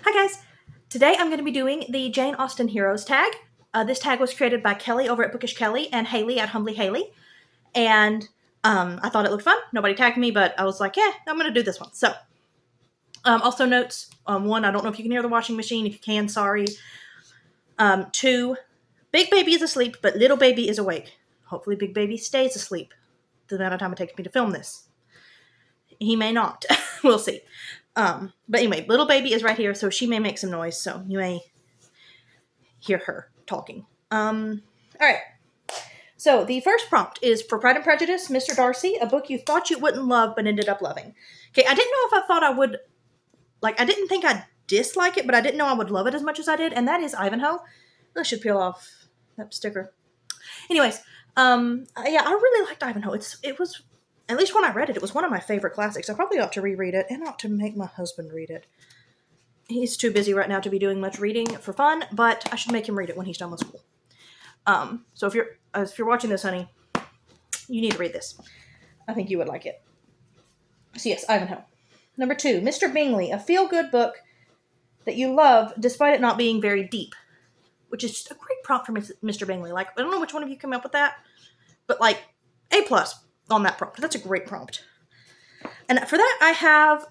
Hi guys! Today I'm going to be doing the Jane Austen Heroes tag. This tag was created by Kelly over at Bookish Kelly and Haley at Humbly Haley. And I thought it looked fun. Nobody tagged me, but I was like, yeah, I'm going to do this one. So, also notes, one, I don't know if you can hear the washing machine. If you can, sorry. Two, Big Baby is asleep, but Little Baby is awake. Hopefully Big Baby stays asleep the amount of time it takes me to film this. He may not. We'll see. But anyway, Little Baby is right here, so she may make some noise, so you may hear her talking. Alright. So, the first prompt is for Pride and Prejudice, Mr. Darcy, a book you thought you wouldn't love but ended up loving. Okay, I didn't know if I thought I would, I didn't think I'd dislike it, but I didn't know I would love it as much as I did, and that is Ivanhoe. I should peel off that sticker. Anyways, yeah, I really liked Ivanhoe. It was, at least when I read it, it was one of my favorite classics. I probably ought to reread it, and ought to make my husband read it. He's too busy right now to be doing much reading for fun, but I should make him read it when he's done with school. So if you're watching this, honey, you need to read this. I think you would like it. So yes, Ivanhoe. Number 2, Mr. Bingley, a feel-good book that you love despite it not being very deep, which is just a great prompt for Mr. Bingley. I don't know which one of you came up with that, but A+ on that prompt. That's a great prompt. And for that, I have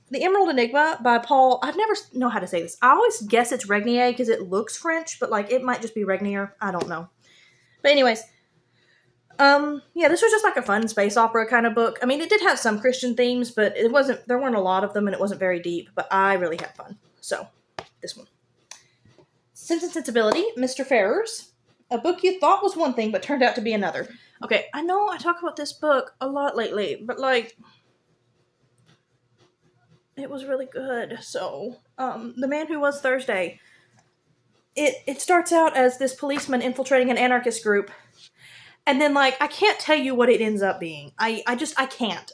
The Emerald Enigma by Paul. I've never know how to say this. I always guess it's Regnier because it looks French, but it might just be Regnier. I don't know. But anyways, yeah, this was just a fun space opera kind of book. I mean, it did have some Christian themes, but there weren't a lot of them, and it wasn't very deep, but I really had fun. So, this one. Sense and Sensibility, Mr. Ferrars, a book you thought was one thing, but turned out to be another. Okay, I know I talk about this book a lot lately, but it was really good. So, The Man Who Was Thursday. It starts out as this policeman infiltrating an anarchist group, and then I can't tell you what it ends up being. I can't.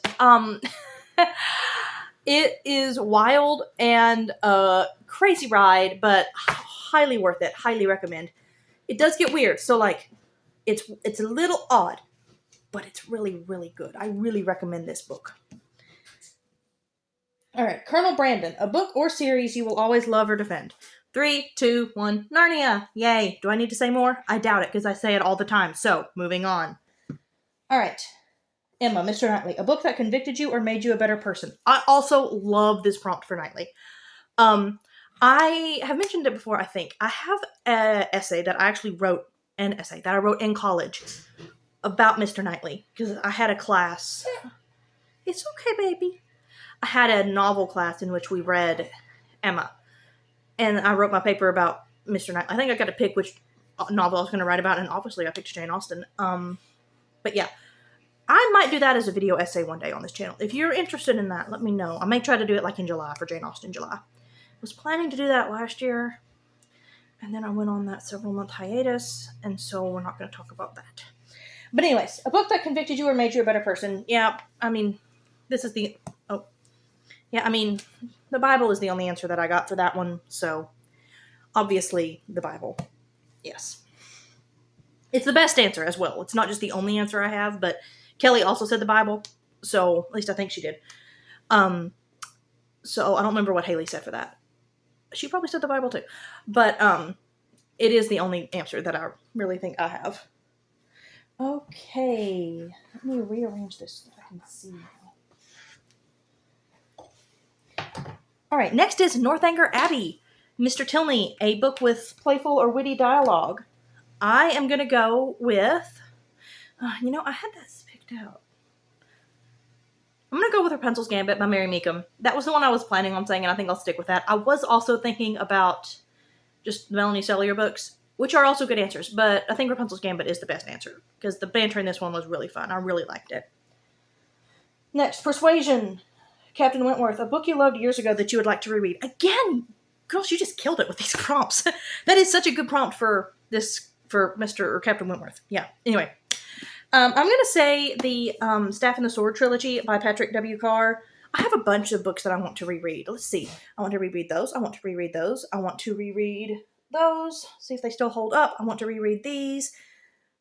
It is wild and a crazy ride, but highly worth it. Highly recommend. It does get weird, so it's a little odd, but it's really, really good. I really recommend this book. Alright, Colonel Brandon, a book or series you will always love or defend. 3, 2, 1, Narnia! Yay! Do I need to say more? I doubt it, because I say it all the time, so, moving on. Alright, Emma, Mr. Knightley, a book that convicted you or made you a better person. I also love this prompt for Knightley. I have mentioned it before, I think. I have an essay that I actually wrote, in college about Mr. Knightley, because I had a class. It's okay, baby. I had a novel class in which we read Emma, and I wrote my paper about Mr. Knightley. I think I got to pick which novel I was going to write about, and obviously I picked Jane Austen. But yeah, I might do that as a video essay one day on this channel. If you're interested in that, let me know. I may try to do it in July for Jane Austen July. I was planning to do that last year, and then I went on that several-month hiatus, and so we're not going to talk about that. But anyways, a book that convicted you or made you a better person. Yeah, I mean, the Bible is the only answer that I got for that one, so obviously the Bible. Yes. It's the best answer as well. It's not just the only answer I have, but Kelly also said the Bible, so at least I think she did. So I don't remember what Haley said for that. She probably said the Bible too. But it is the only answer that I really think I have. Okay. Let me rearrange this so I can see now. Alright, next is Northanger Abbey, Mr. Tilney, a book with playful or witty dialogue. I am going to go with, I had this picked out. I'm going to go with Rapunzel's Gambit by Mary Meekum. That was the one I was planning on saying, and I think I'll stick with that. I was also thinking about just Melanie Sellier books, which are also good answers, but I think Rapunzel's Gambit is the best answer, because the banter in this one was really fun. I really liked it. Next, Persuasion, Captain Wentworth, a book you loved years ago that you would like to reread. Again, girls, you just killed it with these prompts. That is such a good prompt for Mr. or Captain Wentworth. Yeah, anyway. I'm going to say the Staff and the Sword trilogy by Patrick W. Carr. I have a bunch of books that I want to reread. Let's see. I want to reread those. I want to reread those. I want to reread those. See if they still hold up. I want to reread these.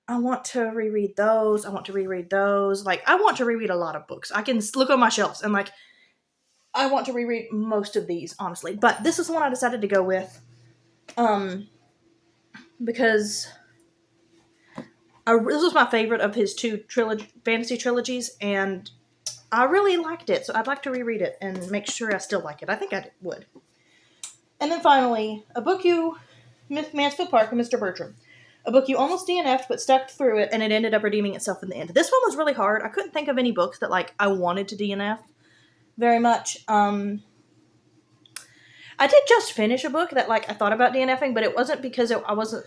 I want to reread those. I want to reread those. I want to reread a lot of books. I can look on my shelves and I want to reread most of these, honestly. But this is the one I decided to go with. Because this was my favorite of his two fantasy trilogies, and I really liked it. So I'd like to reread it and make sure I still like it. I think I would. And then finally, a book Mansfield Park and Mr. Bertram. A book you almost DNF'd but stuck through it, and it ended up redeeming itself in the end. This one was really hard. I couldn't think of any books that I wanted to DNF very much. I did just finish a book that I thought about DNFing, but it wasn't because I wasn't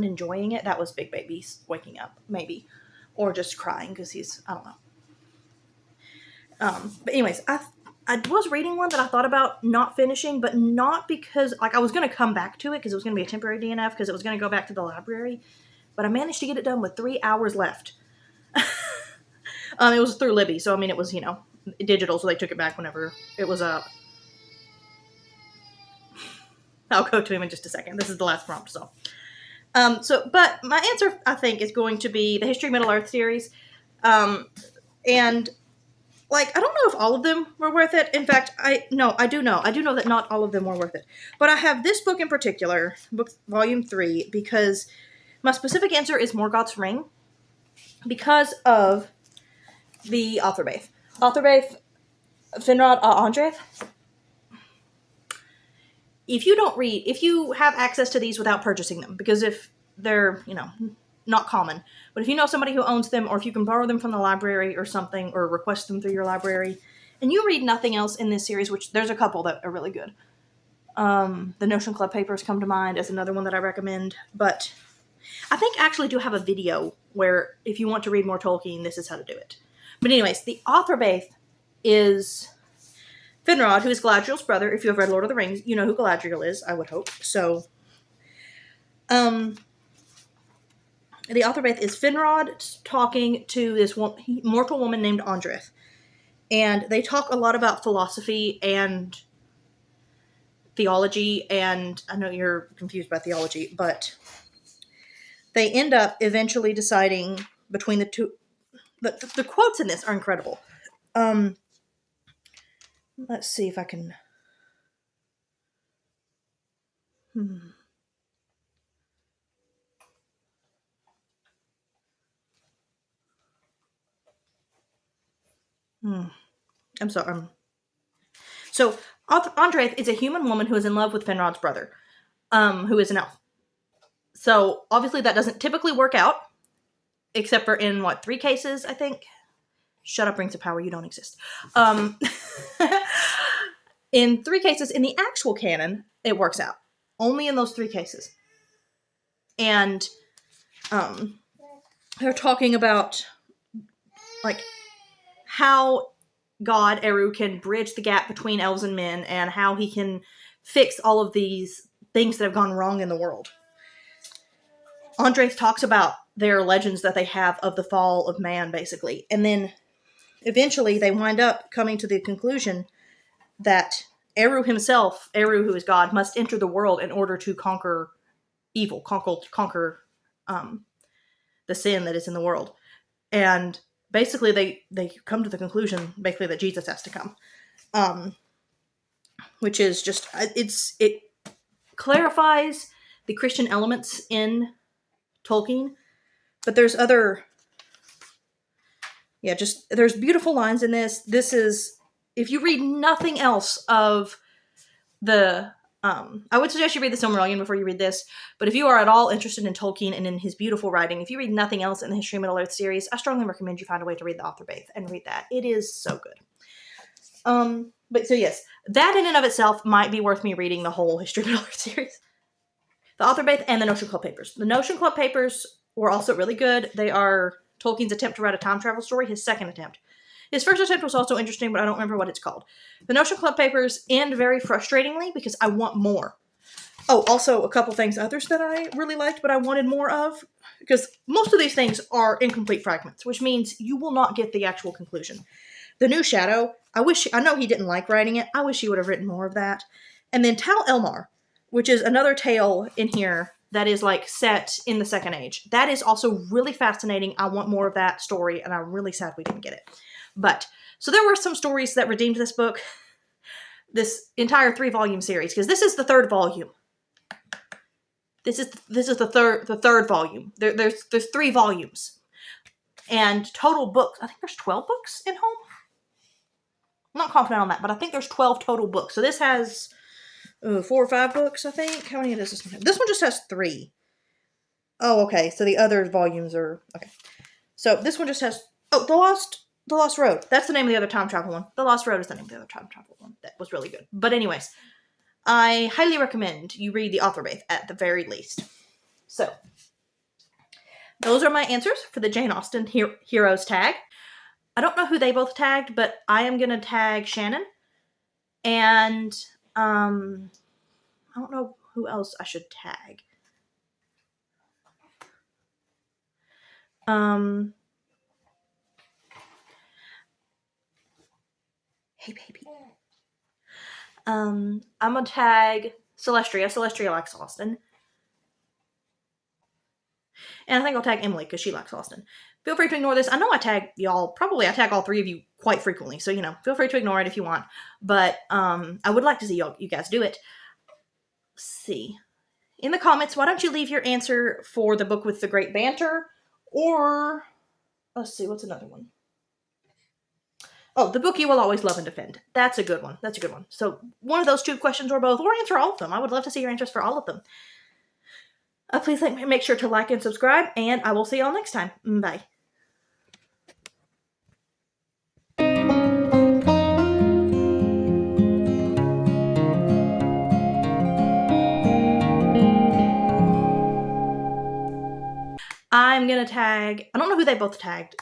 enjoying it. That was Big Baby's waking up, maybe, or just crying because I don't know. But anyways, I was reading one that I thought about not finishing, but not because, I was going to come back to it because it was going to be a temporary DNF because it was going to go back to the library, but I managed to get it done with 3 hours left. It was through Libby, so, it was, digital, so they took it back whenever it was up. I'll go to him in just a second. This is the last prompt, so. But my answer, I think, is going to be the History of Middle-earth series, and I don't know if all of them were worth it. In fact, I do know that not all of them were worth it. But I have this book in particular, volume 3, because my specific answer is Morgoth's Ring, because of the Authorbaith. Authorbaith, Finrod Andreth. If you have access to these without purchasing them, because if they're, not common. But if you know somebody who owns them, or if you can borrow them from the library or something, or request them through your library, and you read nothing else in this series, which there's a couple that are really good. The Notion Club Papers come to mind as another one that I recommend. But I think I actually do have a video where if you want to read more Tolkien, this is how to do it. But anyways, the Authorbaith is Finrod, who is Galadriel's brother. If you have read Lord of the Rings, you know who Galadriel is, I would hope. So, the Authorbaith is Finrod talking to this mortal woman named Andreth. And they talk a lot about philosophy and theology, and I know you're confused by theology, but they end up eventually deciding between the two. The quotes in this are incredible. Let's see if I can... I'm sorry. So, Andreth is a human woman who is in love with Finrod's brother, who is an elf. So, obviously that doesn't typically work out, except for in, 3 cases, I think? Shut up, Rings of Power, you don't exist. In 3 cases, in the actual canon, it works out. Only in those 3 cases. And, they're talking about, how God, Eru, can bridge the gap between elves and men, and how he can fix all of these things that have gone wrong in the world. Andreth talks about their legends that they have of the fall of man, basically. And then, eventually, they wind up coming to the conclusion that Eru himself, Eru, who is God, must enter the world in order to conquer evil, conquer the sin that is in the world. And basically, they come to the conclusion, basically, that Jesus has to come. Which is just, it clarifies the Christian elements in Tolkien, but there's there's beautiful lines in this. This is, if you read nothing else of I would suggest you read the Silmarillion before you read this, but if you are at all interested in Tolkien and in his beautiful writing, if you read nothing else in the History of Middle-earth series, I strongly recommend you find a way to read the Authorbaith and read that. It is so good. But so yes, that in and of itself might be worth me reading the whole History of Middle-earth series. The Authorbaith and the Notion Club Papers. The Notion Club Papers were also really good. They are Tolkien's attempt to write a time travel story, his second attempt. His first attempt was also interesting, but I don't remember what it's called. The Notion Club Papers end very frustratingly because I want more. Oh, also a couple things others that I really liked, but I wanted more of, because most of these things are incomplete fragments, which means you will not get the actual conclusion. The New Shadow, I know he didn't like writing it. I wish he would have written more of that. And then Tal Elmar, which is another tale in here that is set in the Second Age. That is also really fascinating. I want more of that story, and I'm really sad we didn't get it. But, So there were some stories that redeemed this book, this entire 3-volume series, because this is the 3rd volume. This is the third volume. There's 3 volumes, and total books. I think there's 12 books in Home. I'm not confident on that, but I think there's 12 total books. So this has 4 or 5 books, I think. How many does this one have? This one just has 3. Oh, okay. So the other volumes are okay. So this one just has The Lost Road. That's the name of the other time travel one. The Lost Road is the name of the other time travel one. That was really good. But anyways, I highly recommend you read the author base at the very least. So those are my answers for the Jane Austen Heroes tag. I don't know who they both tagged, but I am going to tag Shannon. And I don't know who else I should tag. Hey, baby. I'm going to tag Celestria. Celestria likes Austen. And I think I'll tag Emily because she likes Austen. Feel free to ignore this. I know I tag y'all. Probably I tag all 3 of you quite frequently. So, feel free to ignore it if you want. But I would like to see you guys do it. Let's see. In the comments, why don't you leave your answer for the book with the great banter? Or, let's see, what's another one? Oh, the book you will always love and defend. That's a good one. So one of those 2 questions or both, or answer all of them. I would love to see your answers for all of them. Please make sure to like and subscribe, and I will see y'all next time. Bye. I'm going to tag, I don't know who they both tagged.